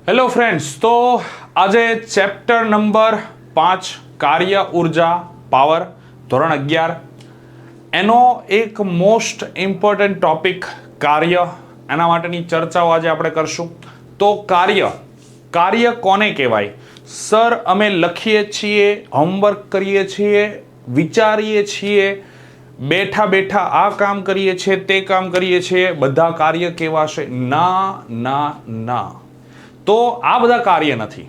Hello friends, તો આજે chapter number 5 કાર્ય ઉર્જા પાવર ધોરણ 11 એનો એક મોસ્ટ ઇમ્પોર્ટન્ટ ટોપિક કાર્ય, એના માટેની ચર્ચાઓ આજે આપણે કરશું. તો કાર્ય કોને કહેવાય? સર, અમે લખીએ છીએ, હોમવર્ક કરીએ છીએ, વિચારીએ છીએ, બેઠા બેઠા આ કામ કરીએ છીએ, તે કામ કરીએ છીએ, બધા કાર્ય કહેવાશે? ના. તો આ બધા કાર્ય નથી.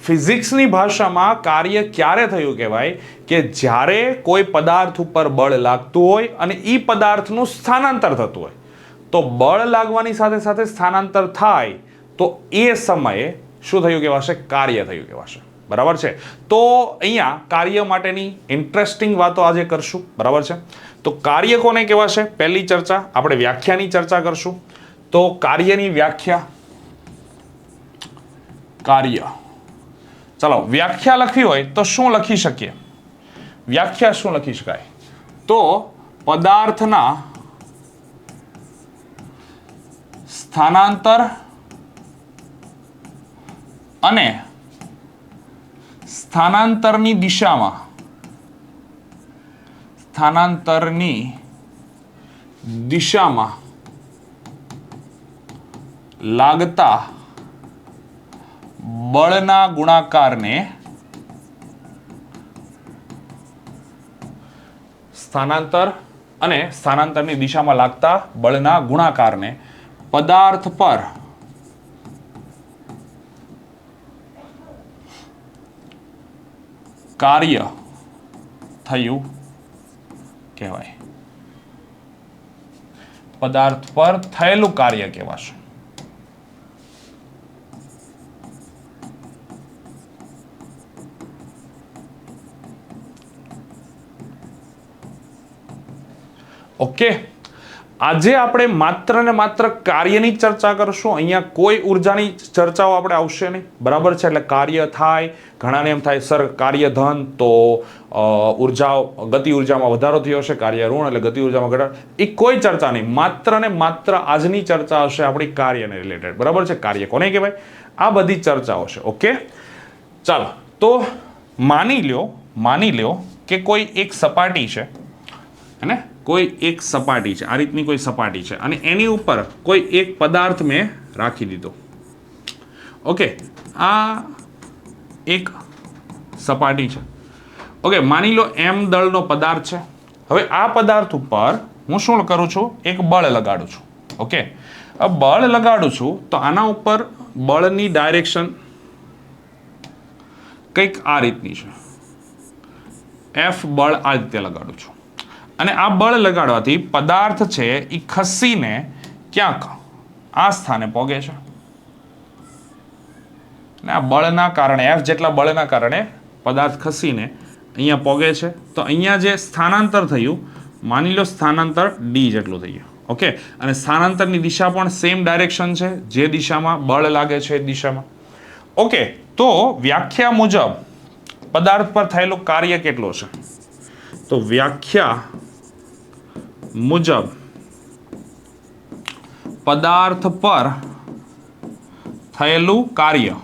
ફિઝિક્સની ભાષામાં કાર્ય ક્યારે થયું કહેવાય કે જ્યારે કોઈ પદાર્થ ઉપર બળ લાગતું હોય અને એ પદાર્થનું સ્થાનાંતર થતું હોય. તો બળ લાગવાની સાથે સાથે સ્થાનાંતર થાય તો એ સમયે શું થયું કહેવાશે? કાર્ય થયું કહેવાશે. બરાબર છે? તો અહીંયા કાર્ય માટેની ઇન્ટરેસ્ટિંગ વાતો આજે કરશું. બરાબર છે? તો કાર્ય કોને કહેવાશે? પહેલી ચર્ચા આપણે વ્યાખ્યાની ચર્ચા કરશું. તો કાર્યની વ્યાખ્યા, કાર્ય, ચાલો વ્યાખ્યા લખવી હોય તો શું લખી શકીએ? વ્યાખ્યા શું લખી શકાય? તો પદાર્થના સ્થાનાંતર અને સ્થાનાંતરની દિશામાં લાગતા બળના ગુણાકારને સ્થાનાંતર અને સ્થાનાંતરની દિશામાં લાગતા બળના ગુણાકારને પદાર્થ પર કાર્ય થયું કહેવાય. પદાર્થ પર થયેલું કાર્ય કહેવાશે. ઓકે, આજે આપણે માત્ર ને માત્ર કાર્યની ચર્ચા કરશું. અહીંયા કોઈ ઉર્જાની ચર્ચાઓ આપણે આવશે નહીં. બરાબર છે? એટલે કાર્ય થાય, ઘણાને એમ થાય સર કાર્ય ધન તો ગતિ ઉર્જામાં વધારો થયો હશે, કાર્ય ઋણ એટલે ગતિ ઉર્જામાં ઘટાડો. એ કોઈ ચર્ચા નહીં. માત્ર ને માત્ર આજની ચર્ચા હશે આપણી કાર્યને રિલેટેડ. બરાબર છે? કાર્ય કોને કહેવાય આ બધી ચર્ચાઓ છે. ઓકે, ચાલો. તો માની લ્યો કે કોઈ એક સપાટી છે, હે ને? કોઈ એક સપાટી છે, આ રીતની કોઈ સપાટી છે અને એની ઉપર કોઈ એક પદાર્થ મેં રાખી દીધો. ઓકે, આ એક સપાટી છે. ઓકે, માની લો m દળનો પદાર્થ છે. હવે આ પદાર્થ ઉપર હું શું કરું છું? એક બળ લગાડું છું. ઓકે, આ બળ લગાડું છું તો આના ઉપર બળની ડાયરેક્શન કંઈક આ રીતની છે. F બળ આ રીતે લગાડું છું અને આ બળ લગાડવાથી પદાર્થ છે એ ખસીને ક્યાંક આ સ્થાને પહોંચે છે. અને આ બળના કારણે, F જેટલા બળના કારણે પદાર્થ ખસીને અહીંયા પહોંચે છે. તો અહીંયા જે સ્થાનાંતર થયું, માની લો સ્થાનાંતર D જેટલું થઈ ગયું. ઓકે, અને સ્થાનાંતરની દિશા પણ સેમ ડાયરેક્શન છે, જે દિશામાં બળ લાગે છે એ દિશામાં. ઓકે, તો વ્યાખ્યા મુજબ પદાર્થ પર થયેલું કાર્ય કેટલું છે? તો વ્યાખ્યા મુજબ પદાર્થ પર થયેલું કાર્ય,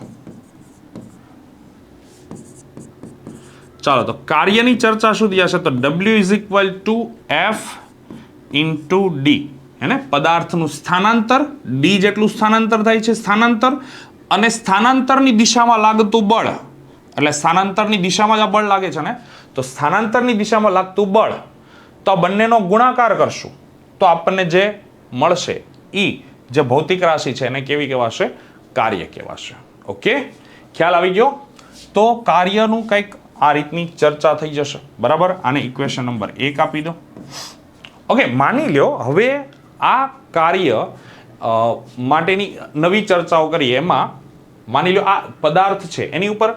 ચાલો તો કાર્યની ચર્ચા શું થશે? તો W = F × D, હે ને? પદાર્થનું સ્થાનાંતર, D જેટલું સ્થાનાંતર થાય છે, સ્થાનાંતર અને સ્થાનાંતરની દિશામાં લાગતું બળ, એટલે સ્થાનાંતરની દિશામાં જ આ બળ લાગે છે ને, તો સ્થાનાંતરની દિશામાં લાગતું બળ, તો આ બંનેનો ગુણાકાર કરશું તો આપણને જે મળશે એ જે ભૌતિક રાશિ છે એને કેવી કહેવાશે? કાર્ય કહેવાશે. ઓકે, ખ્યાલ આવી ગયો? તો કાર્યનું કંઈક આ રીતની ચર્ચા થઈ જશે. બરાબર? આને ઇક્વેશન નંબર 1 આપી દો. ઓકે, માની લ્યો હવે આ કાર્ય માટેની નવી ચર્ચાઓ કરીએ. એમાં માની લો આ પદાર્થ છે એની ઉપર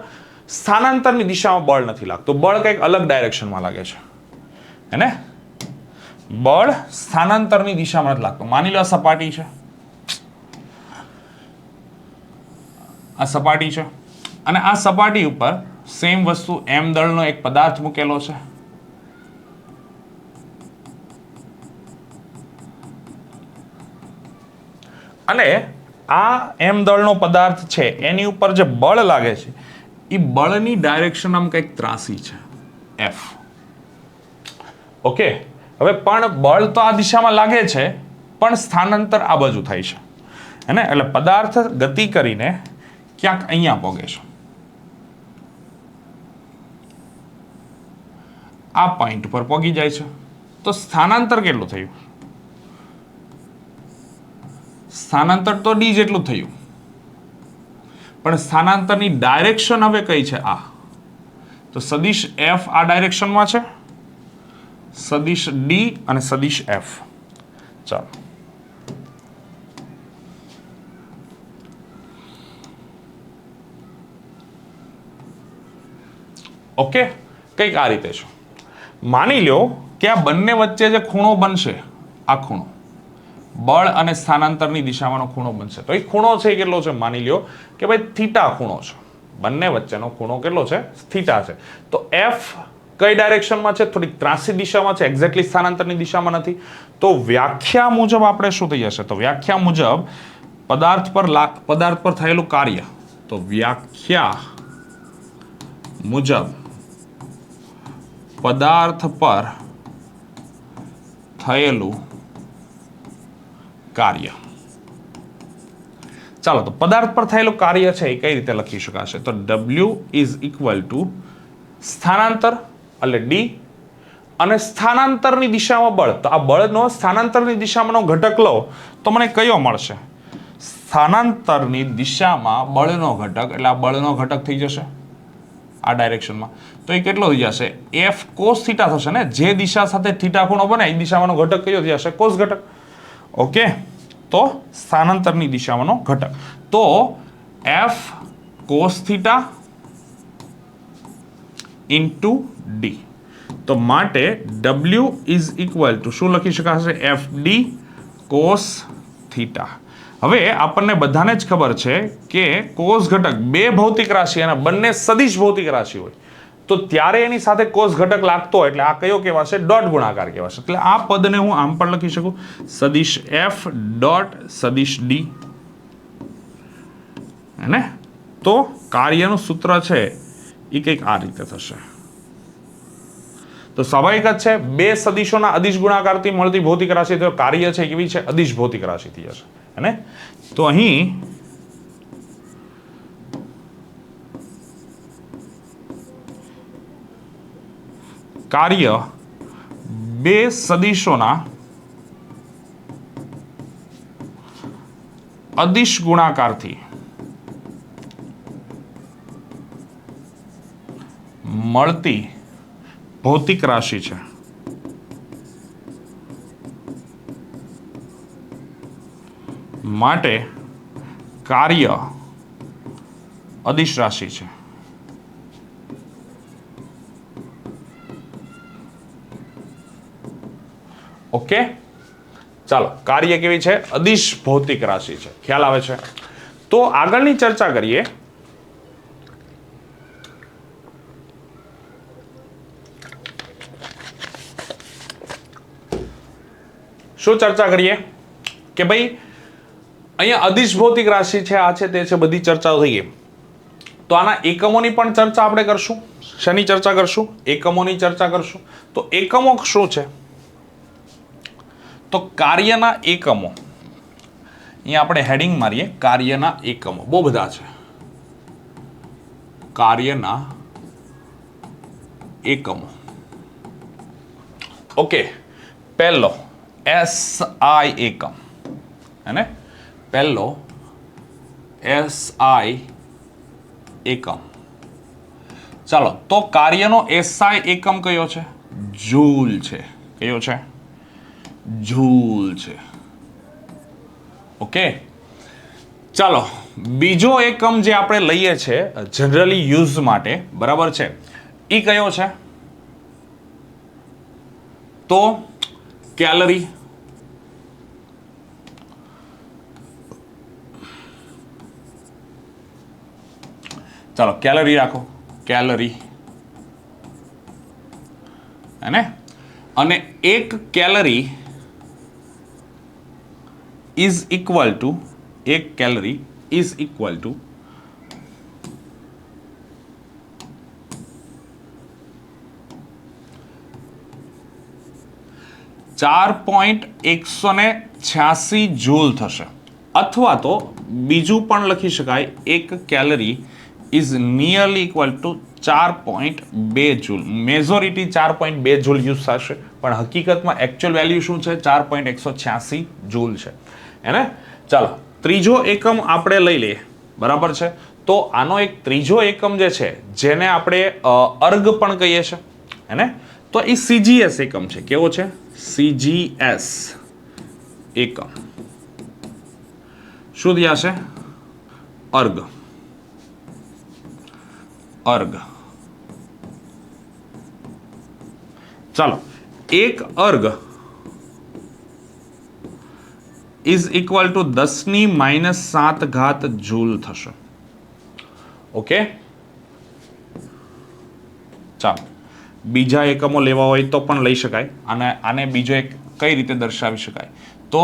સ્થાનાંતરની દિશામાં બળ નથી લાગતું, બળ કંઈક અલગ ડાયરેક્શનમાં લાગે છે, હે ને? બળ સ્થાનાંતરની દિશામાં નથી લાગતું. માની લો આ સપાટી છે, અને આ સપાટી ઉપર સેમ વસ્તુ m દળનો એક પદાર્થ મૂકેલો છે. અને આ એમ દળનો પદાર્થ છે એની ઉપર જે બળ લાગે છે એ બળની ડાયરેક્શન આમ કંઈક ત્રાસી છે એફ. ઓકે, હવે પણ બળ તો આ દિશામાં લાગે છે પણ સ્થાનાંતર આ બાજુ થાય છે હે ને, એટલે પદાર્થ ગતિ કરીને ક્યાંક અહીંયા પહોંચે છે, આ પોઈન્ટ પર પહોંચી જાય છે. તો સ્થાનાંતર કેટલું થયું? સ્થાનાંતર તો ડી જેટલું થયું, પણ સ્થાનાંતરની ડાયરેક્શન હવે કઈ છે? આ. તો સદિશ એફ આ ડાયરેક્શનમાં છે, સદિશ ડી અને સદિશ એફ. ચાલો, ઓકે, કંઈક આ રીતે છે. માની લો કે આ બંને વચ્ચે જે ખૂણો બનશે, આ ખૂણો બળ અને સ્થાનાંતરની દિશામાંનો ખૂણો બનશે, તો એ ખૂણો છે એ કેટલો છે? માની લ્યો કે ભાઈ થીટા ખૂણો છે, બંને વચ્ચેનો ખૂણો કેટલો છે? થીટા છે. તો એફ કઈ ડાયરેક્શનમાં છે? થોડીક ત્રાસી દિશામાં છે, એક્ઝેક્ટલી સ્થાનાંતરની દિશામાં નથી. તો વ્યાખ્યા મુજબ આપણે શું થઈ જશે? તો વ્યાખ્યા મુજબ પદાર્થ પર થયેલું કાર્ય, તો વ્યાખ્યા મુજબ પદાર્થ પર થયેલું કાર્ય. ચાલો, તો પદાર્થ પર થયેલું કાર્ય છે એ કઈ રીતે લખી શકાશે? તો W ઇઝ ઇક્વલ ટુ સ્થાનાંતર એટલે D અને સ્થાનાંતરની દિશામાં બળ. તો આ બળનો સ્થાનાંતરની દિશામાંનો ઘટક લો તો મને કયો મળશે? સ્થાનાંતરની દિશામાં બળનો ઘટક, એટલે આ બળનો ઘટક થઈ જશે આ ડાયરેક્શનમાં. તો એ કેટલો થઈ જશે? F cos થીટા થશે ને, જે દિશા સાથે થીટા ખૂણો બને એ દિશામાંનો ઘટક કયો થઈ જશે? cos ઘટક. ઓકે, તો સ્થાનાંતરની દિશામાંનો ઘટક. તો F cos theta into D. તો માટે W ઇઝ ઇક્વલ ટુ શું લખી શકાશે? FD cos theta. હવે આપણને બધાને જ ખબર છે કે cos ઘટક બે ભૌતિક રાશિ અને બંને સદિશ ભૌતિક રાશિ હોય તો ત્યારે એની સાથે cos ઘટક લાગતો હોય એટલે આ કયો કહેવાશે? ડોટ ગુણાકાર કહેવાશે. એટલે આ પદને હું આમ પણ લખી શકું, સદિશ F ડોટ સદિશ D. હે, તો કાર્યનું સૂત્ર છે એ કંઈક આ રીતે થશે. તો સ્વાભાવિક જ છે, બે સદિશોના અદિશ ગુણાકારથી મળતી ભૌતિક રાશિ, તો કાર્ય છે કેવી છે? અદિશ ભૌતિક રાશિથી હશે. હે, તો અહીં કાર્ય બે સદિશોના અદિશ ગુણાકારથી મળતી ભૌતિક રાશિ છે. માટે કાર્ય અદિશ રાશિ છે. ઓકે, ચાલો, કાર્ય કેવી છે? અદિશ ભૌતિક રાશિ છે. ખ્યાલ આવે છે? તો આગળની ચર્ચા કરીએ. શું ચર્ચા કરીએ કે ભાઈ અહીંયા અદિશ ભૌતિક રાશિ છે, આ છે, તે છે, બધી ચર્ચાઓ થઈ ગઈ. તો આના એકમોની પણ ચર્ચા આપણે કરશું. શેની ચર્ચા કરશું? એકમોની ચર્ચા કરશું. તો એકમો શું છે? તો કાર્યના એકમો. અહીંયા આપણે હેડિંગ મારીએ, કાર્યના એકમો. બહુ બધા છે. કાર્યના એકમો. ઓકે, પહેલો SI એકમ, હે, પહેલો SI એકમ. ચાલો, તો કાર્યનો SI એકમ કયો છે? જૂલ છે. કયો છે? જૂલ છે. ઓકે, ચાલો, બીજો એકમ જે આપણે લઈએ છે જનરલી યુઝ માટે, બરાબર છે, એ કયો છે? તો કેલરી. ચાલો, કેલરી રાખો, કેલરી. હે, અને એક કેલરી ઇઝ ઇક્વલ ટુ એક calorie is equal two 4.186 joule થશે. અથવા તો બીજું પણ લખી શકાય, એક calorie is nearly equal to 4.2 joule. Majority 4.2 joule use થશે, પણ હકીકતમાં એકચ્યુઅલ વેલ્યુ શું છે? 4.186 જૂલ છે. એને ચાલો ત્રીજો એકમ આપણે લઈ લઈએ, બરાબર છે. તો આનો એક ત્રીજો એકમ જે છે, જેને આપણે અર્ગ પણ કહીએ છીએ, હેને, તો એ સીજીએસ એકમ છે. કેવો છે? સીજીએસ એકમ. શું થયા છે? અર્ગ. અર્ગ. ચાલો, એક અર્ગ ઇઝ ઇક્વલ ટુ 10⁻⁷ જૂલ થશે. ઓકે, ચાલો બીજા એકમો લેવા હોય તો પણ લઈ શકાય. અને આને બીજો એક કઈ રીતે દર્શાવી શકાય? તો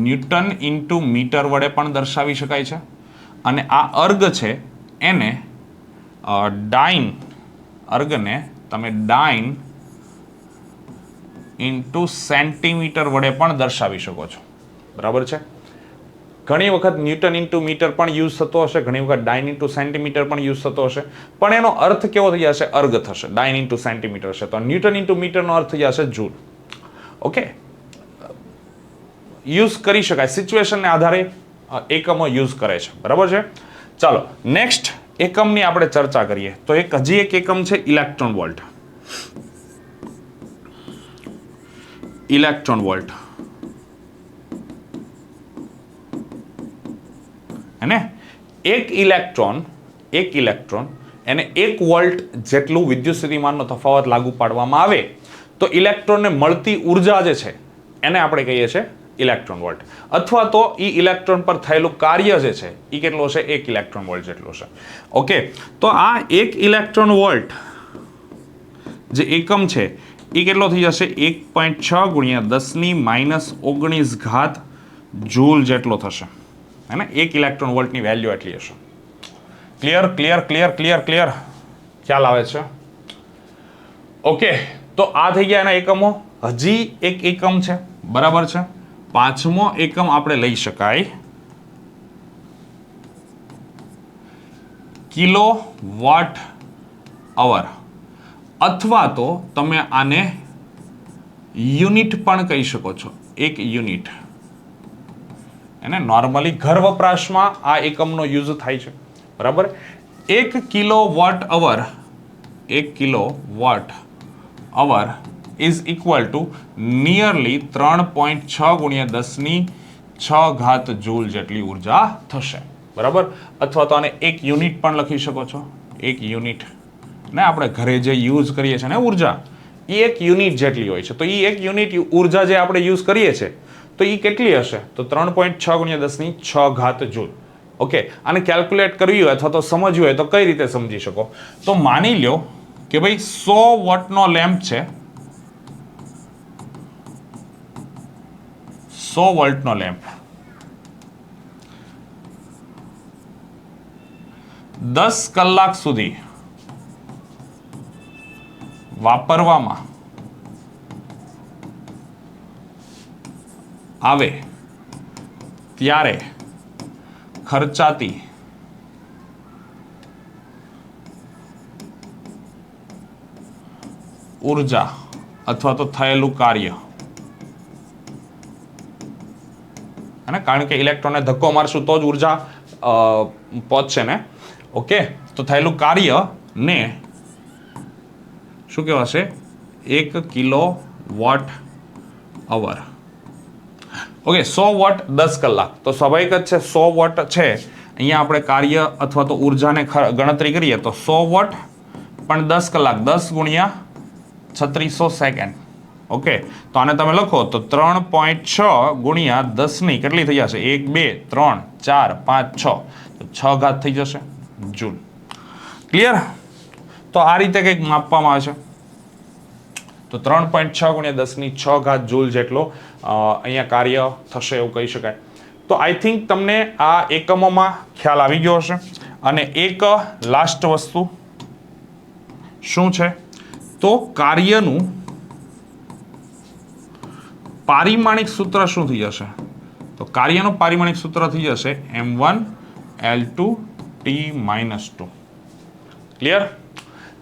ન્યૂટન ઇન્ટુ મીટર વડે પણ દર્શાવી શકાય છે. અને આ અર્ગ છે એને ડાઇન, અર્ગને તમે ડાઇન ઇન્ટુ સેન્ટીમીટર વડે પણ દર્શાવી શકો છો, બરાબર છે. ઘણી વખત ન્યૂટન ઇન્ટુ મીટર પણ યુઝ થતો હશે, ઘણી વખત ડાઇન ઇન્ટુ સેન્ટીમીટર પણ યુઝ થતો હશે, પણ એનો અર્થ કેવો થઈ જશે? અર્ગ થશે. ડાઇન ઇન્ટુ સેન્ટીમીટર હશે તો ન્યૂટન ઇન્ટુ મીટરનો અર્થ થઈ જશે જૂલ. ઓકે, યુઝ કરી શકાય, સિચ્યુએશનને આધારે એકમો યુઝ કરે છે, બરાબર છે. ચાલો નેક્સ્ટ એકમની આપણે ચર્ચા કરીએ. તો હજી એક એકમ છે ઇલેક્ટ્રોન વોલ્ટ. ઇલેક્ટ્રોન વોલ્ટ, હેને, એક ઇલેક્ટ્રોન એને 1 વોલ્ટ જેટલું વિદ્યુત સ્થિતિમાનનો તફાવત લાગુ પાડવામાં આવે તો ઇલેક્ટ્રોનને મળતી ઉર્જા જે છે એને આપણે કહીએ છીએ ઇલેક્ટ્રોન વોલ્ટ. અથવા તો એ ઇલેક્ટ્રોન પર થયેલું કાર્ય જે છે એ કેટલો છે? 1 ઇલેક્ટ્રોન વોલ્ટ જેટલો છે. ઓકે, તો આ 1 ઇલેક્ટ્રોન વોલ્ટ જે એકમ છે એ કેટલો થઈ જશે? 1.6 ગુણ્યા 10⁻⁹ જૂલ જેટલો થશે, હે ને. 1 ઇલેક્ટ્રોન વોલ્ટની વેલ્યુ એટલી હશે. Clear clear clear clear clear ખ્યાલ આવે છે? ઓકે, તો આ થઈ ગયા એના એકમો. હજી એક એકમ છે, બરાબર છે. પાંચમો એકમ આપણે લઈ શકાય કિલો વોટ અવર, અથવા તો તમે આને યુનિટ પણ કહી શકો છો. 1 યુનિટ. એને નોર્મલી ઘર વપરાશમાં આ એકમનો યુઝ થાય છે, બરાબર. 1 kilo watt hour, 1 kilo watt hour is equal to nearly 3.6 ગુણ્યા 10⁶ જૂલ જેટલી ઉર્જા થશે, બરાબર. અથવા તો આને 1 યુનિટ પણ લખી શકો છો. 1 યુનિટ ને આપણે ઘરે જે યુઝ કરીએ છીએ ને ઉર્જા, એ 1 યુનિટ જેટલી હોય છે. તો એ 1 યુનિટ ઉર્જા જે આપણે યુઝ કરીએ છીએ તો એ કેટલી હશે? તો 3.6 ગુણ્યા 10⁶ જૂલ. ઓકે, આને કેલ્ક્યુલેટ કરવી હોય અથવા તો સમજવું હોય તો કઈ રીતે સમજી શકો? તો માની લો કે ભાઈ 100 વોટનો લેમ્પ છે, 100 વોલ્ટનો લેમ્પ 10 કલાક સુધી વાપરવામાં આવે ત્યારે ખર્ચાતી ઉર્જા અથવા તો થયેલું કાર્ય, અને કારણ કે ઇલેક્ટ્રોનને ધક્કો મારશું તો જ ઉર્જા પહોંચશે ને. ઓકે, તો થયેલું કાર્ય ને શું કહેવાશે? 1 કિલો વોટ અવર. ઓકે, 100 વોટ 10 કલાક. તો સ્વાભાવિક જ છે 100 વોટ છે, અહીંયા આપણે કાર્ય અથવા તો ઉર્જાને ગણતરી કરીએ તો 100 વોટ પણ 10 કલાક, 10 ગુણ્યા 3600 સેકન્ડ. ઓકે, તો આને તમે લખો તો 3.6 ગુણ્યા 10ની કેટલી થઈ જશે? 1 2 3 4 5 6, તો 6 ઘાત થઈ જશે જૂલ. ક્લિયર? તો આ રીતે કંઈક માપવામાં આવે છે. તો 3.6 ગુણ્યા 10⁶ જૂલ જેટલો અહીંયા કાર્ય થશે એવું કહી શકાય. તો આઈ થિંક તમને આ એકમોમાં ખ્યાલ આવી ગયો હશે. અને એક લાસ્ટ વસ્તુ શું છે, તો કાર્યનું પારિમાણિક સૂત્ર શું થઈ જશે? તો કાર્યનું પારિમાણિક સૂત્ર થઈ જશે m1 L2 T - 2. ક્લિયર?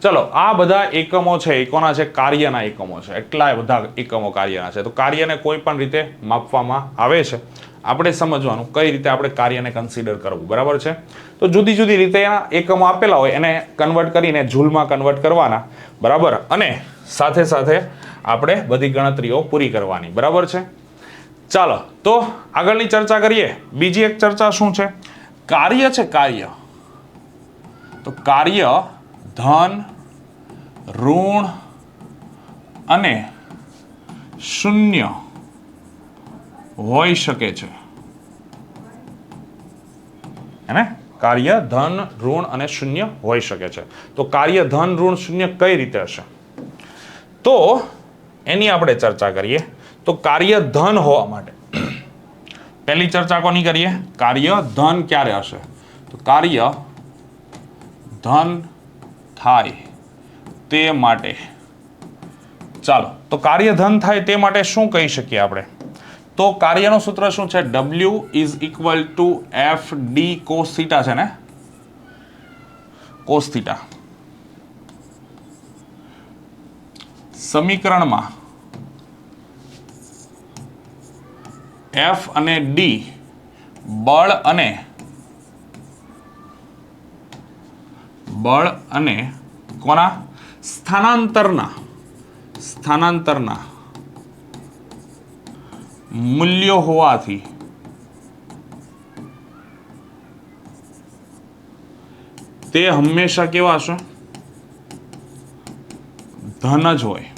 ચલો, આ બધા એકમો છે એ કોના છે? કાર્યના એકમો છે. એટલા બધા એકમો કાર્યના છે. તો કાર્યને કોઈ પણ રીતે માપવામાં આવે છે. આપણે સમજવાનું કઈ રીતે આપણે કાર્યને કન્સિડર કરવું. બરાબર છે? તો જુદી જુદી રીતે એકમો આપેલા હોય એને કન્વર્ટ કરીને જૂલમાં કન્વર્ટ કરવાના. બરાબર? અને સાથે સાથે આપણે બધી ગણતરીઓ પૂરી કરવાની. બરાબર છે? ચાલો, તો આગળની ચર્ચા કરીએ. બીજી એક ચર્ચા શું છે? કાર્ય છે. કાર્ય, તો કાર્ય ધન, ઋણ અને શૂન્ય હોઈ શકે છે. હે? કાર્ય ધન, ઋણ અને શૂન્ય હોઈ શકે છે. તો કાર્ય ધન, ઋણ, શૂન્ય કઈ રીતે હશે? તો એની આપણે ચર્ચા કરીએ. તો કાર્ય ધન હોવા માટે પહેલી ચર્ચા કોની કરીએ? કાર્ય ધન ક્યારે હશે? તો કાર્ય ધન થાય તે માટે, ચાલો, તો કાર્ય ધન થાય તે માટે શું કહી શકીએ આપણે? તો કાર્યનું સૂત્ર શું છે? W = FD cos θ છે ને? cos θ. સમીકરણમાં F અને D બળ અને કોના? સ્થાનાંતરના મૂલ્યો હોવાથી તે હંમેશા કેવા હશે? ધન જ હોય.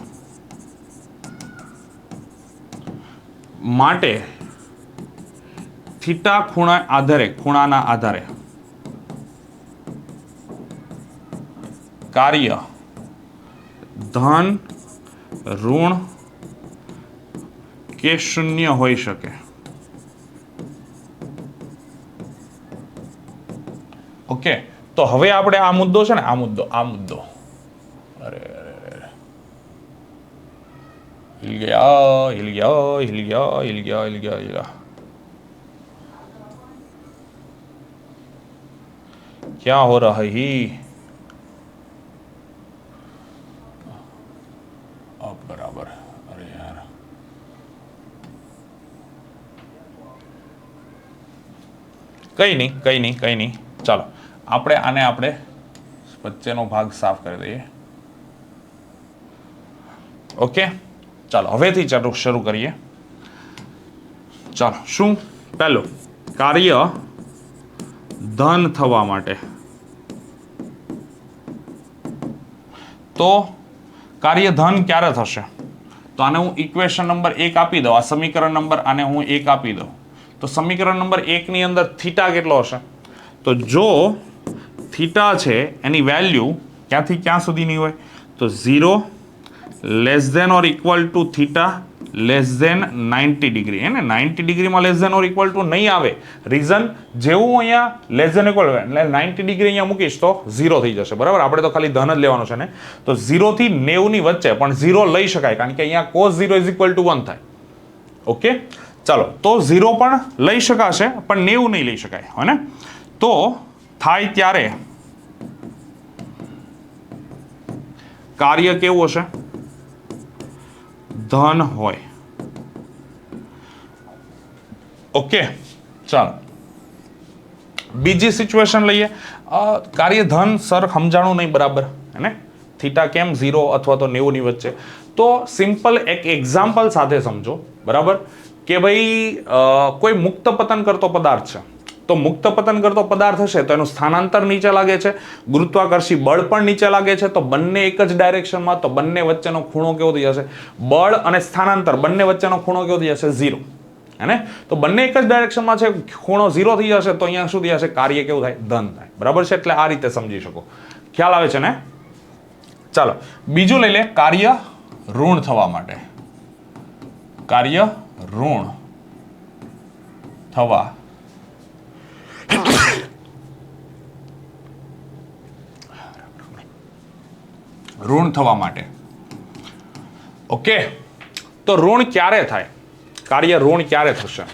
માટે થીટા ખૂણાના આધારે કાર્ય ધન, ઋણ કે શૂન્ય હોઈ શકે. ઓકે, તો હવે આપણે આ મુદ્દો છે ને, આ મુદ્દો અરે હિલ ગયા. क्या हो रहा है? अब बराबर. अरे यार, કઈ નહીં. ચાલો, આપણે વચ્ચેનો ભાગ સાફ કરી દઈએ. ઓકે, ચાલો હવેથી શરૂ કરીએ. ચાલો, શું? પહેલું, કાર્ય ધન થવા માટે, તો કાર્ય ધન ક્યારે થશે? તો આને હું ઇક્વેશન નંબર 1 આપી દઉં. આ સમીકરણ નંબર આને હું 1 આપી દઉં. તો સમીકરણ નંબર 1 ની અંદર થીટા કેટલો હશે? તો જો થીટા છે એની વેલ્યુ ક્યાંથી ક્યાં સુધીની હોય? તો 0 less than or equal to theta less than 90 degree. હે ને? 90 ડિગ્રીમાં less than or equal to નહીં આવે. રીઝન, જેવું અહીંયા લેસ ધેન ઇક્વલ એટલે 90 ડિગ્રી અહીંયા મૂકીશ તો 0 થઈ જશે. બરાબર? આપણે તો ખાલી ધન જ લેવાનો છે ને. તો 0 થી 90 ની વચ્ચે પણ 0 લઈ શકાય, કારણ કે અહીંયા cos 0 = 1 થાય. ઓકે, ચાલો, તો 0 પણ લઈ શકાશે પણ 90 નહીં લઈ શકાય. હે ને? તો થાય ત્યારે કાર્ય કેવું હશે? ધન હોય. ઓકે, ચાલો બીજી સિચ્યુએશન લઈએ. કાર્ય ધન સર સમજાણું નહીં બરાબર, હે ને? થીટા કેમ 0 અથવા તો 90 ની વચ્ચે? તો સિમ્પલ એક એક્ઝામ્પલ સાથે સમજો. બરાબર? કે ભાઈ કોઈ મુક્ત પતન કરતો પદાર્થ છે. તો મુક્ત પતન કરતો પદાર્થ હશે તો એનું સ્થાનાંતર નીચે લાગે છે, ગુરુત્વાકર્ષી બળ પણ નીચે લાગે છે. તો બંને એક જ ડાયરેક્શનમાં, તો બંને વચ્ચેનો ખૂણો કેવો થઈ જશે? બળ અને સ્થાનાંતર બંને વચ્ચેનો ખૂણો કેવો થઈ જશે? 0. હે ને? તો બંને એક જ ડાયરેક્શનમાં છે, ખૂણો 0 થઈ જશે, તો અહીંયા શું થઈ જશે? કાર્ય કેવું થાય? ધન થાય. બરાબર છે? એટલે આ રીતે સમજી શકો. ખ્યાલ આવે છે ને? ચાલો બીજું લઈ લે. કાર્ય ઋણ થવા માટે, કાર્ય ઋણ થવા ઋણ થવા માટે. ઓકે, તો ઋણ ક્યારે થાય? કાર્ય ઋણ ક્યારે થશે?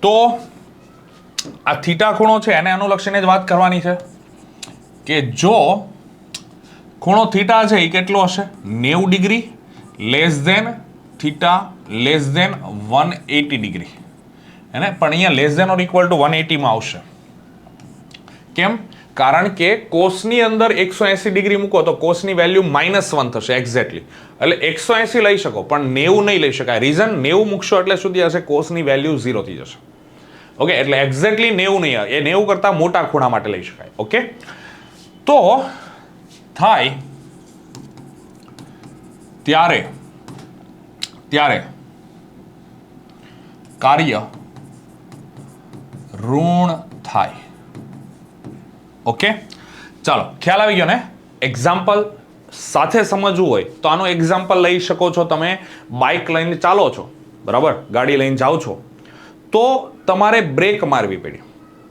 તો આ થીટા ખૂણો છે એને અનુલક્ષીને જ વાત કરવાની છે કે જો ખૂણો થીટા છે એ કેટલો હશે? 90 degree less than theta less than 180 degree, હે ને? પણ અહીંયા less than or equal to 180 માં આવશે. કેમ? કારણ કે કોસની અંદર 180 ડિગ્રી મૂકો તો કોસની વેલ્યુ -1 થશે એક્ઝેક્ટલી. એટલે 180 લઈ શકો પણ 90 નહીં લઈ શકાય. રીઝન 90 મૂકશો એટલે સુધી હશે કોસની વેલ્યુ 0 થઈ જશે. ઓકે, એટલે એક્ઝેક્ટલી 90 નહીં, એ 90 કરતા મોટા ખૂણા માટે લઈ શકાય. ઓકે, તો થાય ત્યારે કાર્ય ઋણ થાય. ઓકે, ચાલો ખ્યાલ આવી ગયો ને? એક્ઝામ્પલ સાથે સમજવું હોય તો આનો એક્ઝામ્પલ લઈ શકો છો. તમે બાઇક લઈને ચાલો છો, બરાબર, ગાડી લઈને જાઓ છો, તો તમારે બ્રેક મારવી પડી,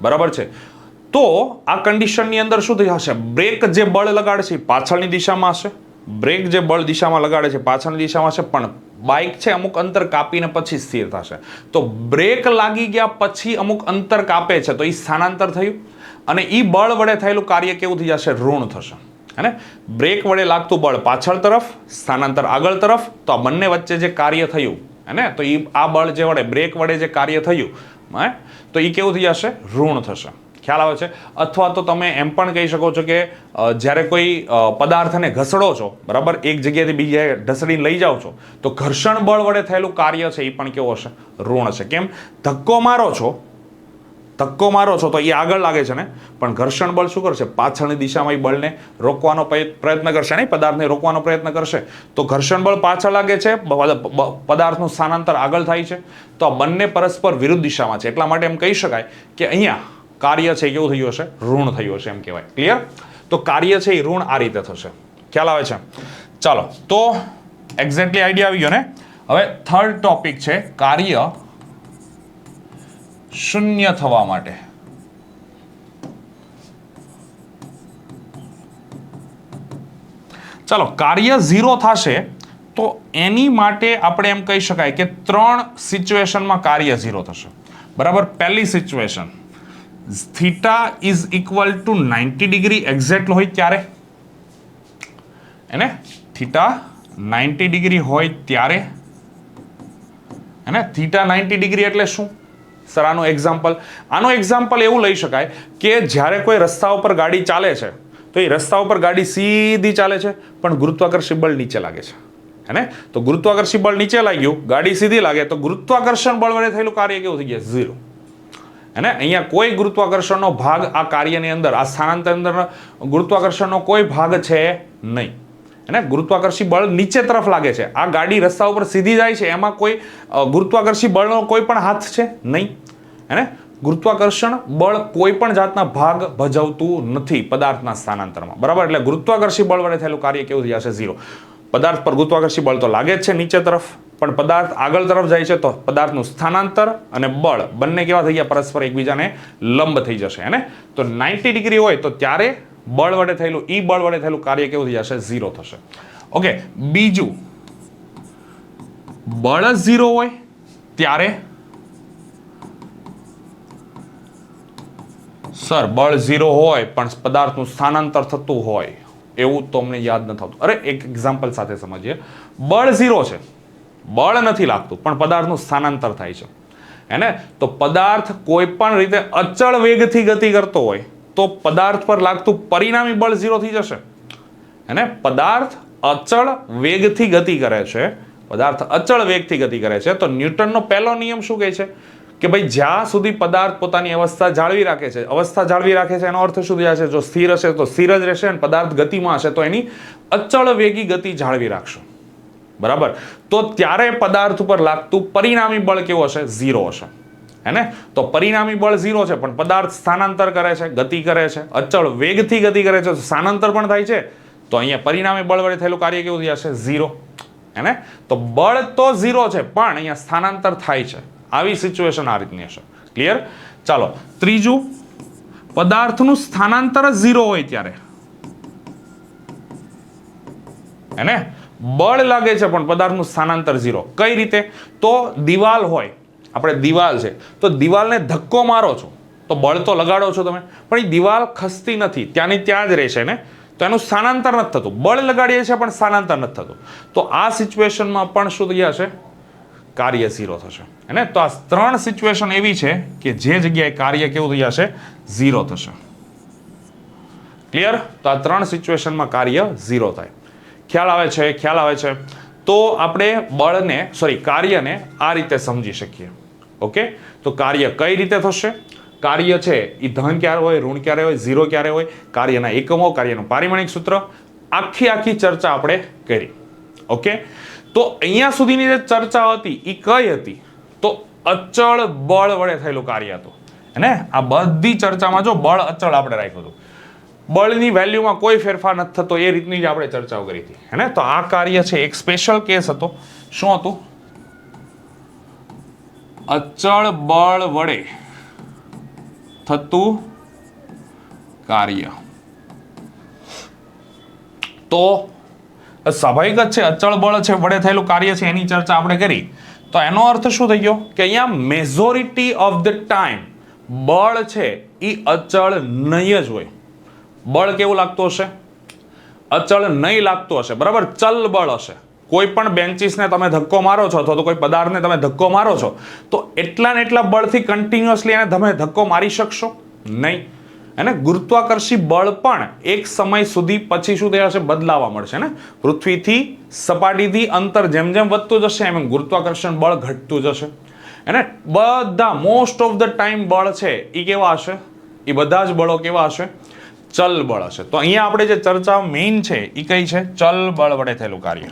બરાબર છે. તો આ કન્ડિશનની અંદર શું થઈ હશે? બ્રેક જે બળ લગાડે છે પાછળની દિશામાં હશે, બ્રેક જે બળ દિશામાં લગાડે છે પાછળની દિશામાં હશે, પણ બાઇક છે અમુક અંતર કાપીને પછી સ્થિર થશે. તો બ્રેક લાગી ગયા પછી અમુક અંતર કાપે છે તો એ સ્થાનાંતર થયું, અને એ બળ વડે થયેલું કાર્ય કેવું થઈ જશે? ઋણ થશે, હે ને? બ્રેક વડે લાગતું બળ પાછળ તરફ, સ્થાનાંતર આગળ તરફ, તો આ બંને વચ્ચે જે કાર્ય થયું, હે ને, તો એ આ બળ જે વડે બ્રેક વડે જે કાર્ય થયું, હે, તો એ કેવું થઈ જશે? ઋણ થશે. ખ્યાલ આવે છે? અથવા તો તમે એમ પણ કહી શકો છો કે જ્યારે કોઈ પદાર્થને ઘસડો છો, બરાબર, એક જગ્યાએથી બીજી જગ્યાએ ઢસડીને લઈ જાઓ છો, તો ઘર્ષણ બળ વડે થયેલું કાર્ય છે એ પણ કેવું હશે? ઋણ હશે. કેમ? ધક્કો મારો છો તો એ આગળ લાગે છે ને, પણ ઘર્ષણ બળ શું કરશે? પાછળની દિશામાં એ બળને રોકવાનો પ્રયત્ન કરશે, નહીં, પદાર્થને રોકવાનો પ્રયત્ન કરશે. તો ઘર્ષણ બળ પાછળ લાગે છે, પદાર્થનું સ્થાનાંતર આગળ થાય છે, તો આ બંને પરસ્પર વિરુદ્ધ દિશામાં છે. એટલા માટે એમ કહી શકાય કે અહીંયા કાર્ય છે કેવું થયું હશે? ઋણ થયું હશે, એમ કહેવાય. ક્લિયર? તો કાર્ય છે એ ઋણ આ રીતે થશે. ખ્યાલ આવે છે? ચાલો, તો એક્ઝેક્ટલી આઈડિયા આવી ગયો ને? હવે થર્ડ ટોપિક છે કાર્ય શૂન્ય થવા માટે. ચાલો, કાર્ય 0 થશે તો એની માટે આપણે એમ કહી શકાય કે 3 સિચ્યુએશનમાં કાર્ય 0 થશે, બરાબર. પહેલી situation, theta is equal two 90 degree exact હોય ત્યારે, એને થીટા 90 ડિગ્રી હોય ત્યારે, એને થીટા 90 ડિગ્રી એટલે શું? સર આનું એક્ઝામ્પલ એવું લઈ શકાય કે જ્યારે કોઈ રસ્તા ઉપર ગાડી ચાલે છે તો એ રસ્તા ઉપર ગાડી સીધી ચાલે છે પણ ગુરુત્વાકર્ષણ બળ નીચે લાગે છે, હે ને? તો ગુરુત્વાકર્ષણ બળ નીચે લાગ્યું, ગાડી સીધી લાગે, તો ગુરુત્વાકર્ષણ બળ વડે થયેલું કાર્ય કેવું થઈ ગયા? 0. હે ને? અહીંયા કોઈ ગુરુત્વાકર્ષણનો ભાગ આ કાર્યની અંદર, આ સ્થાનાંતર અંદર ગુરુત્વાકર્ષણનો કોઈ ભાગ છે નહીં, હે ને? ગુરુત્વાકર્ષી બળ નીચે તરફ લાગે છે. આ ગાડી રસ્તા ઉપર સીધી જાય છે, એમાં કોઈ ગુરુત્વાકર્ષી બળનો કોઈ પણ હાથ છે નહીં, હે ને? ગુરુત્વાકર્ષણ બળ કોઈ પણ જાતના ભાગ ભજવતું નથી પદાર્થના સ્થાનાંતરમાં, બરાબર. એટલે ગુરુત્વાકર્ષી બળ વડે થયેલું કાર્ય કેવું થઈ જશે? 0. પદાર્થ પર ગુરુત્વાકર્ષી બળ તો લાગે જ છે નીચે તરફ, પણ પદાર્થ આગળ તરફ જાય છે તો પદાર્થનું સ્થાનાંતર અને બળ બંને કેવા થઈ ગયા? પરસ્પર એકબીજાને લંબ થઈ જશે, હે ને? તો 90 ડિગ્રી હોય તો ત્યારે બળ વડે થયેલું બળ વડે થયેલું કાર્ય કેવું થઈ જશે? 0 થશે. ઓકે, બીજું, બળ 0 હોય ત્યારે, સર બળ 0 હોય પણ પદાર્થનું સ્થાનાંતર થતું હોય એવું તો અમને યાદ ન થતું. અરે એક એક્ઝામ્પલ સાથે સમજીએ. બળ 0 છે, બળ નથી લાગતું પણ પદાર્થનું સ્થાનાંતર થાય છે, હે ને? તો પદાર્થ કોઈ પણ રીતે અચળ વેગથી ગતિ કરતો હોય તો પદાર્થ પર લાગતું પરિણામી બળ 0 થઈ જશે, હે ને? પદાર્થ અચળ વેગથી ગતિ કરે છે, પદાર્થ અચળ વેગથી ગતિ કરે છે, તો ન્યૂટનનો પહેલો નિયમ શું કહે છે કે ભાઈ જ્યાં સુધી પદાર્થ પોતાની અવસ્થા જાળવી રાખે છે એનો અર્થ શું થશે? જો સ્થિર હશે તો સ્થિર જ રહેશે, અને પદાર્થ ગતિમાં હશે તો એની અચળ વેગી ગતિ જાળવી રાખશે, બરાબર. તો ત્યારે પદાર્થ ઉપર લાગતું પરિણામી બળ કેવું હશે? 0 હશે. હે ને? તો પરિણામી બળ 0 છે, પણ પદાર્થ સ્થાનાંતર કરે છે, ગતિ કરે છે, અચળ વેગથી ગતિ કરે છે, સ્થાનાંતર પણ થાય છે, તો અહીંયા પરિણામી બળ વડે થયેલું કાર્ય કેવું થશે? 0. હે ને? તો બળ તો 0 છે, પણ અહીંયા સ્થાનાંતર થાય છે. આવી સિચ્યુએશન આ રીતની હશે. ક્લિયર? ચાલો ત્રીજું, પદાર્થનું સ્થાનાંતર જ 0 હોય ત્યારે, હે ને? બળ લાગે છે પણ પદાર્થનું સ્થાનાંતર 0. કઈ રીતે? તો દિવાલ હોય, આપણે દિવાલ છે, તો દિવાલને ધક્કો મારો છો તો બળ તો લગાડો છો તમે, પણ એ દિવાલ ખસતી નથી, ત્યાંની ત્યાં જ રહેશે ને, તો એનું સ્થાનાંતર નથી થતું. બળ લગાડીએ છીએ પણ સ્થાનાંતર નથી થતું. તો આ સિચ્યુએશનમાં પણ શું થઈ જશે? કાર્ય 0 થશે. હે ને? તો આ 3 સિચ્યુએશન એવી છે કે જે જગ્યાએ કાર્ય કેવું થઈ જશે? 0 થશે. ક્લિયર? તો આ 3 સિચ્યુએશનમાં કાર્ય 0 થાય. ખ્યાલ આવે છે? ખ્યાલ આવે છે? તો આપણે બળને કાર્યને આ રીતે સમજી શકીએ. ઓકે, તો કાર્ય કઈ રીતે થશે? કાર્ય છે એ ધન ક્યારે હોય, ઋણ ક્યારે હોય, 0 ક્યારે હોય, કાર્યના એકમો, કાર્યનું પારિમાણિક સૂત્ર, આખી ચર્ચા આપણે કરી. ઓકે, તો અહીંયા સુધીની જે ચર્ચા હતી એ કઈ હતી? તો અચળ બળ વડે થયેલું કાર્ય હતું. હે? આ બધી ચર્ચામાં જો બળ અચળ આપણે રાખ્યું હતું, બળની વેલ્યુમાં કોઈ ફેરફાર નથી થતો, એ રીતની જ આપણે ચર્ચાઓ કરી હતી. હે ને? તો આ કાર્ય છે એક સ્પેશિયલ કેસ હતો. શું હતું? અચળ બળ વડે થતું કાર્ય. તો સ્વાભાવિક જ છે, અચળ બળ છે વડે થયેલું કાર્ય છે એની ચર્ચા આપણે કરી. તો એનો અર્થ શું થઈ ગયો કે અહીંયા મેજોરિટી ઓફ ધ ટાઈમ બળ છે એ અચળ નહીં જ હોય. બળ કેવું લાગતું હશે? અચળ નહીં લાગતું હશે, બરાબર? ચલ બળ હશે. કોઈ પણ બેન્ચીસને તમે ધક્કો મારો છો અથવા તો કોઈ પદાર્થને તમે ધક્કો મારો છો તો એટલા ને એટલા બળથી કન્ટિન્યુઅસલી એને તમે ધક્કો મારી શકશો નહીં. અને ગુરુત્વાકર્ષી બળ પણ એક સમય સુધી પછી શું થઈ જશે? બદલાવા મળશે ને. પૃથ્વીથી સપાટીથી અંતર જેમ જેમ વધતું જશે એમ ગુરુત્વાકર્ષણ બળ ઘટતું જશે. અને બધા મોસ્ટ ઓફ ધ ટાઈમ બળ છે એ કેવા હશે? એ બધા જ બળો કેવા હશે? ચલ બળ હશે. તો અહીંયા આપણે જે ચર્ચા મેઇન છે એ કઈ છે? ચલ બળ વડે થયેલું કાર્ય.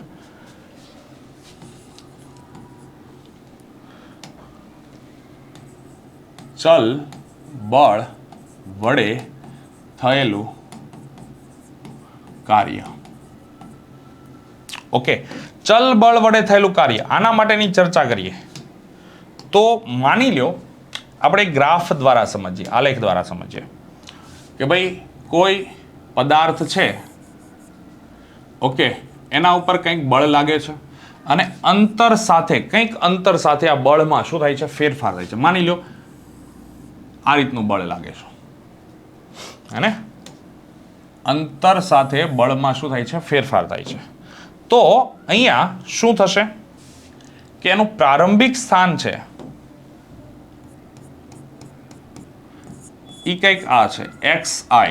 ચલ બળ વડે થયેલું કાર્ય. ઓકે, ચલ બળ વડે થયેલું કાર્ય, આના માટેની ચર્ચા કરીએ. તો માની લો આપણે ગ્રાફ દ્વારા સમજીએ, આલેખ દ્વારા સમજીએ કે ભાઈ કોઈ પદાર્થ છે, ઓકે, એના ઉપર કંઈક બળ લાગે છે અને કંઈક અંતર સાથે આ બળમાં શું થાય છે? ફેરફાર થાય છે. માની લો આ રીતનું બળ લાગે છે, હે ને? અંતર સાથે બળમાં શું થાય છે? ફેરફાર થાય છે. તો અહીંયા શું થશે કે એનું પ્રારંભિક સ્થાન છે એ કંઈક આ છે xi,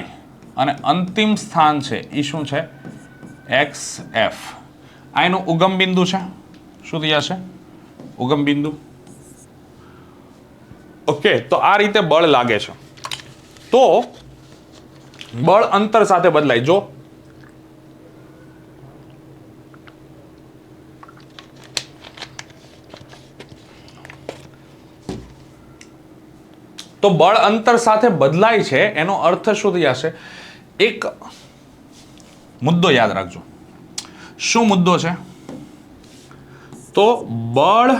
અને અંતિમ સ્થાન છે એ શું છે? xf. આ એનું ઉગમ બિંદુ છે. શું થઈ જશે? ઉગમ બિંદુ. ઓકે, તો આ રીતે બળ લાગે છે. તો બળ અંતર સાથે બદલાય. જો તો બળ અંતર સાથે બદલાય છે એનો અર્થ શું થઈ જશે? એક મુદ્દો યાદ રાખજો. શું મુદ્દો છે? તો બળ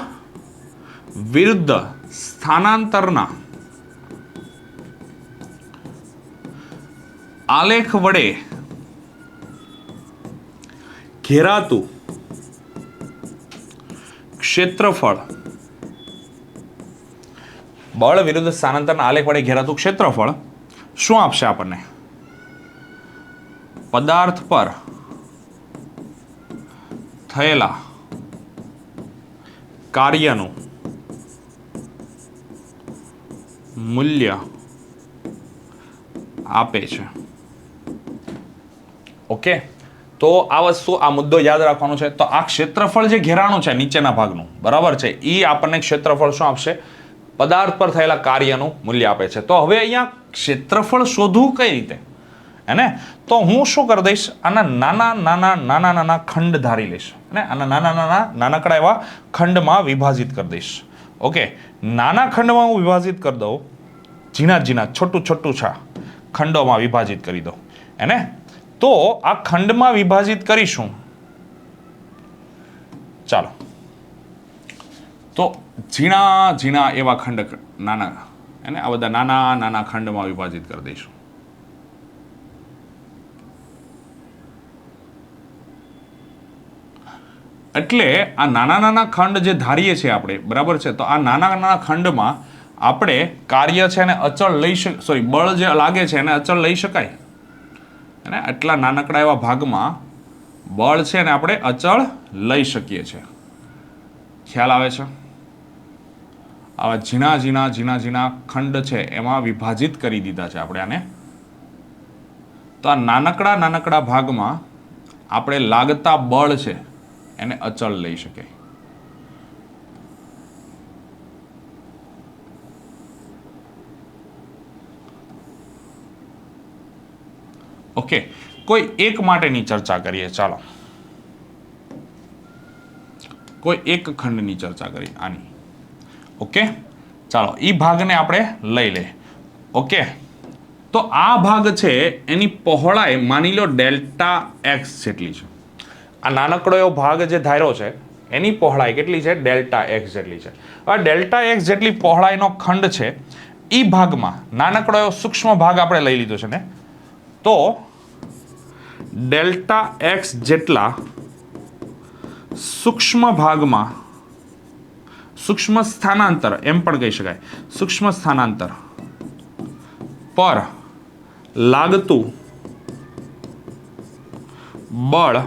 વિરુદ્ધ સ્થાનાંતરના આલેખ વડે ઘેરાતું ક્ષેત્રફળ, બળ વિરુદ્ધ સ્થાનાંતરના આલેખ વડે ઘેરાતું ક્ષેત્રફળ શું આપશે આપણને? પદાર્થ પર થયેલા કાર્યનું મૂલ્ય આપે છે. ઓકે, તો આ વસ્તુ, આ મુદ્દો યાદ રાખવાનો છે. તો આ ક્ષેત્રફળ જે ઘેરાણું છે નીચેના ભાગનું, બરાબર છે, એ આપણને ક્ષેત્રફળ શું આપશે? પદાર્થ પર થયેલા કાર્યનું મૂલ્ય આપે છે. તો હવે અહીંયા ક્ષેત્રફળ શોધવું કઈ રીતે? હે ને? તો હું શું કરી દઈશ? આના નાના ખંડ ધારી લઈશ અને આના નાનકડા એવા ખંડમાં વિભાજિત કરી દઈશ. ઓકે, નાના ખંડમાં હું વિભાજિત કરી દઉં, ઝીણા ઝીણા છોટું છોટું છા ખંડોમાં વિભાજિત કરી દઉં એને, તો આ ખંડમાં વિભાજિત કરીશું. ચાલો, તો ઝીણા ઝીણા એવા ખંડ નાના એને આ બધા નાના નાના ખંડમાં વિભાજિત કરી દઈશું. એટલે આ નાના નાના ખંડ જે ધારીએ છીએ આપણે, બરાબર છે, તો આ નાના નાના ખંડમાં આપણે કાર્ય છે એને અચળ લઈ બળ જે લાગે છે એને અચળ લઈ શકાય. અને આટલા નાનકડા એવા ભાગમાં બળ છે ને આપણે અચળ લઈ શકીએ છીએ. ખ્યાલ આવે છે? આવા ઝીણા ઝીણા ઝીણા ઝીણા ખંડ છે એમાં વિભાજિત કરી દીધા છે આપણે આને. તો આ નાનકડા નાનકડા ભાગમાં આપણે લાગતા બળ છે એને અચળ લઈ શકાય. ઓકે, કોઈ એક માટેની ચર્ચા કરીએ. ચાલો, કોઈ એક ખંડની ચર્ચા કરીએ આની. ઓકે, ચાલો એ ભાગને આપણે લઈ લે. ઓકે, તો આ ભાગ છે એની પહોળાઈ માની લો ડેલ્ટા એક્સ જેટલી છે. આ નાનકડો એવો ભાગ જે ધાર્યો છે એની પહોળાઈ કેટલી છે? ડેલ્ટા એક્સ જેટલી છે. હવે ડેલ્ટા એક્સ જેટલી પહોળાઈનો ખંડ છે એ ભાગમાં નાનકડો એવો સૂક્ષ્મ ભાગ આપણે લઈ લીધો છે ને, તો ડેલ્ટા એક્સ જેટલા સૂક્ષ્મ ભાગમાં સૂક્ષ્મ સ્થાનાંતર એમ પણ કહી શકાય, સૂક્ષ્મ સ્થાનાંતર પર લાગતું બળ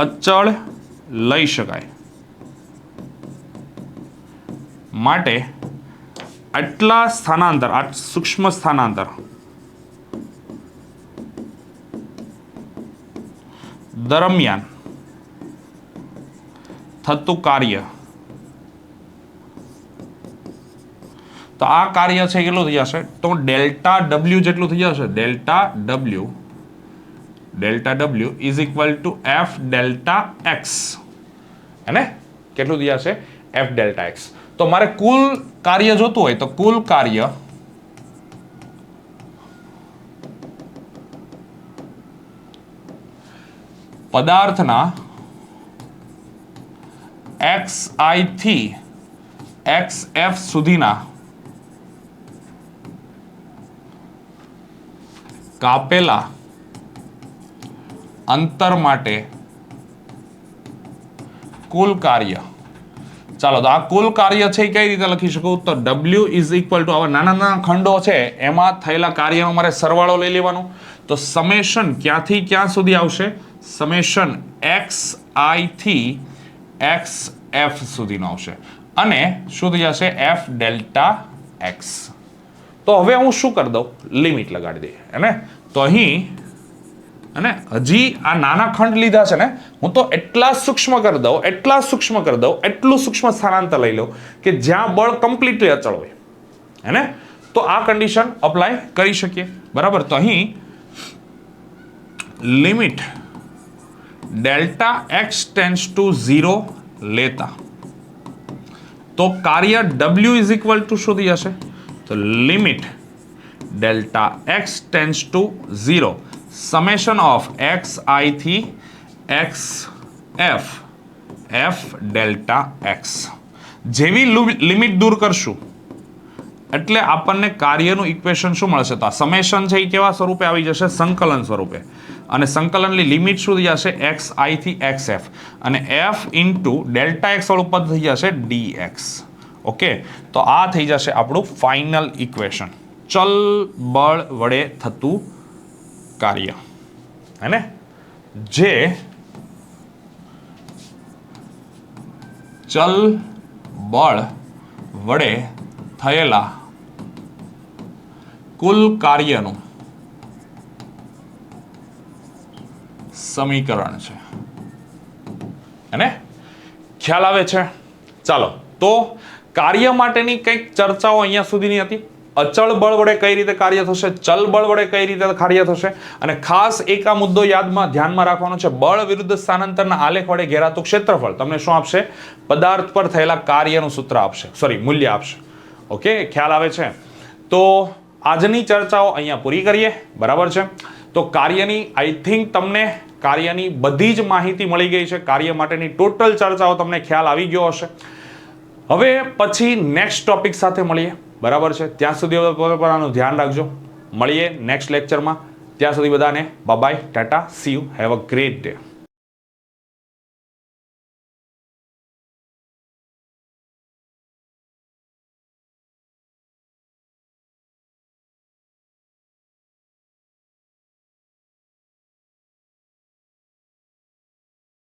અચળ લઈ શકાય. માટે આટલા સ્થાનાંતર, આ સૂક્ષ્મ સ્થાનાંતર દરમિયાન થતું કાર્ય, તો આ કાર્ય છે કેટલું થઈ જશે? તો ડેલ્ટા ડબલ્યુ જેટલું થઈ જશે. Delta W is equal to f delta x. હે, કેટલું થઈ જશે? F delta x. તો મારે કુલ કાર્ય જોતું હોય તો કુલ કાર્ય પદાર્થના XI થી XF સુધીના કાપેલા અંતર માટે કુલ કાર્ય. ચાલો, તો આ કુલ કાર્ય છે એ કઈ રીતે લખી શકું? તો W ઇઝ ઇક્વલ ટુ આવા નાના નાના ખંડો છે એમાં થયેલા કાર્યનો મારે સરવાળો લઈ લેવાનો. તો સમેશન ક્યાંથી ક્યાં સુધી આવશે? સમેશન XI થી XF સુધીનો આવશે. અને શું થઈ જશે? F delta X. તો હવે હું શું કરી દઉં? લિમિટ લગાડી દઈએ. અને તો અહીં અને હજી આ નાના ખંડ લીધા છે ને, હું તો એટલા સૂક્ષ્મ કરી દઉં, એટલું સૂક્ષ્મ સ્થાનાંતર લઈ લઉં કે જ્યાં બળ કમ્પ્લીટલી અચળ હોય. હે, તો આ કન્ડિશન અપ્લાય કરી શકીએ. બરાબર, તો અહીં limit delta x tends to 0 લેતા તો કાર્ય W ઇઝ ઇક્વલ ટુ શું થઈ જશે? તો limit delta x tends to 0 summation of XI થી XF F ડેલ્ટા એક્સ. જેવી લિમિટ દૂર કરશું એટલે આપણને કાર્યનું ઇક્વેશન શું મળશે? તો આ સમેશન છે એ કેવા સ્વરૂપે આવી જશે? સંકલન સ્વરૂપે. અને સંકલનની લિમિટ શું થઈ જશે? XI થી XF અને F ઇન્ટુ ડેલ્ટા એક્સ વાળું પદ થઈ જશે DX. ઓકે, તો આ થઈ જશે આપણું ફાઇનલ ઇક્વેશન, ચલ બળ વડે થતું કાર્ય. હે ને, જે ચલ બળ વડે થયેલા કુલ કાર્યનું સમીકરણ છે. અને ખ્યાલ આવે છે? ચાલો, તો કાર્ય માટેની કંઈક ચર્ચાઓ અહીંયા સુધીની હતી. અચળ બળ વડે કઈ રીતે કાર્ય થશે, ચલ બળ વડે કઈ રીતે કાર્ય થશે, અને ખાસ એક આ મુદ્દો ધ્યાનમાં રાખવાનો છે, બળ વિરુદ્ધ સ્થાનાંતરના આલેખ વડે ઘેરાતું ક્ષેત્રફળ તમને શું આપશે, પદાર્થ પર થયેલા કાર્યનું સૂત્ર આપશે, મૂલ્ય આપશે. ઓકે, ખ્યાલ આવે છે? તો આજની ચર્ચાઓ અહીંયા પૂરી કરીએ, બરાબર છે? તો કાર્યની આઈ થિંક તમને કાર્યની બધી જ માહિતી મળી ગઈ છે, કાર્ય માટેની ટોટલ ચર્ચાઓ તમને ખ્યાલ આવી ગયો હશે. હવે પછી નેક્સ્ટ ટોપિક સાથે મળીએ, બરાબર છે? ત્યાં સુધી પોતાનું ધ્યાન રાખજો, મળીએ નેક્સ્ટ લેક્ચરમાં. ત્યાં સુધી બધાને bye bye, Tata, C you, have a great day.